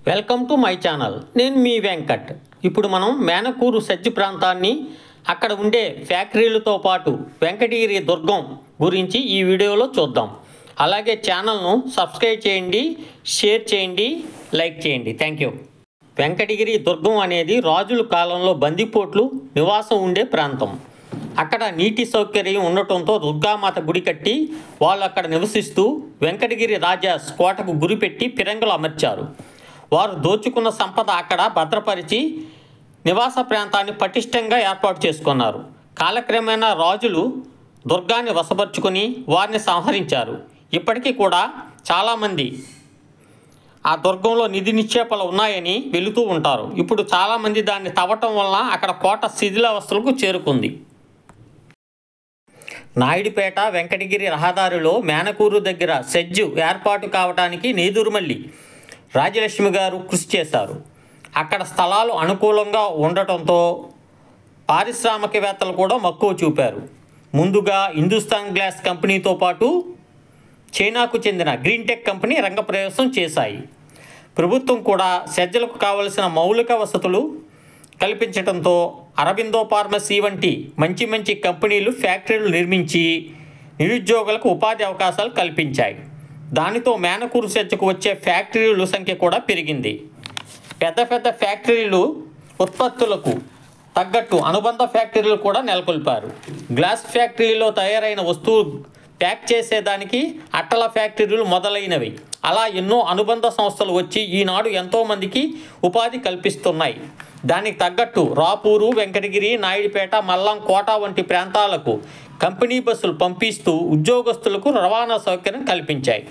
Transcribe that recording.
Welcome to my channel. నేను మీ వెంకట్. ఇప్పుడు మనం మేనకూరు సెజ్జు ప్రాంతాన్ని, అక్కడ ఉండే ఫ్యాక్టరీలతో పాటు వెంకటగిరి దుర్గం గురించి ఈ వీడియోలో చూద్దాం. అలాగే ఛానల్ను సబ్స్క్రైబ్ చేయండి, షేర్ చేయండి, లైక్ చేయండి. Thank you. వెంకటగిరి దుర్గం అనేది రాజుల కాలంలో బందిపోట్లు నివాసం ఉండే ప్రాంతం. అక్కడ నీటి సౌకర్యం ఉండటంతో దుర్గామాత గుడి కట్టి వాళ్ళు అక్కడ నివసిస్తూ వెంకటగిరి రాజా కోటకు గురిపెట్టి ఫిరంగులు అమర్చారు. వారు దోచుకున్న సంపద అక్కడ భద్రపరిచి నివాస ప్రాంతాన్ని పటిష్టంగా ఏర్పాటు చేసుకున్నారు. కాలక్రమేణా రాజులు దుర్గాన్ని వశపరుచుకొని వారిని సంహరించారు. ఇప్పటికీ కూడా చాలామంది ఆ దుర్గంలో నిధి నిక్షేపాలు ఉన్నాయని వెళుతూ ఉంటారు. ఇప్పుడు చాలామంది దాన్ని తవ్వటం వలన అక్కడ కోట శిథిలావస్థలకు చేరుకుంది. నాయుడుపేట వెంకటగిరి రహదారిలో మేనకూరు దగ్గర సెజ్జు ఏర్పాటు కావడానికి నేదురుమల్లి రాజలక్ష్మి గారు కృషి చేశారు. అక్కడ స్థలాలు అనుకూలంగా ఉండటంతో పారిశ్రామికవేత్తలు కూడా మక్కువ చూపారు. ముందుగా హిందుస్థాన్ గ్లాస్ కంపెనీతో పాటు చైనాకు చెందిన గ్రీన్ టెక్ కంపెనీ రంగప్రవేశం చేశాయి. ప్రభుత్వం కూడా సెజ్జలకు కావలసిన మౌలిక వసతులు కల్పించడంతో అరబిందో ఫార్మసీ వంటి మంచి కంపెనీలు ఫ్యాక్టరీలు నిర్మించి నిరుద్యోగులకు ఉపాధి అవకాశాలు కల్పించాయి. దానితో మేనకూరు సెజ్జకు వచ్చే ఫ్యాక్టరీల సంఖ్య కూడా పెరిగింది. పెద్ద ఫ్యాక్టరీలు ఉత్పత్తులకు తగ్గట్టు అనుబంధ ఫ్యాక్టరీలు కూడా నెలకొల్పారు. గ్లాస్ ఫ్యాక్టరీలో తయారైన వస్తువు ప్యాక్ చేసేదానికి అట్టల ఫ్యాక్టరీలు మొదలైనవి. అలా ఎన్నో అనుబంధ సంస్థలు వచ్చి ఈనాడు ఎంతోమందికి ఉపాధి కల్పిస్తున్నాయి. దానికి తగ్గట్టు రాపూరు, వెంకటగిరి, నాయుడుపేట, మల్లం, కోట వంటి ప్రాంతాలకు కంపెనీ బస్సులు పంపిస్తూ ఉద్యోగస్తులకు రవాణా సౌకర్యం కల్పించాయి.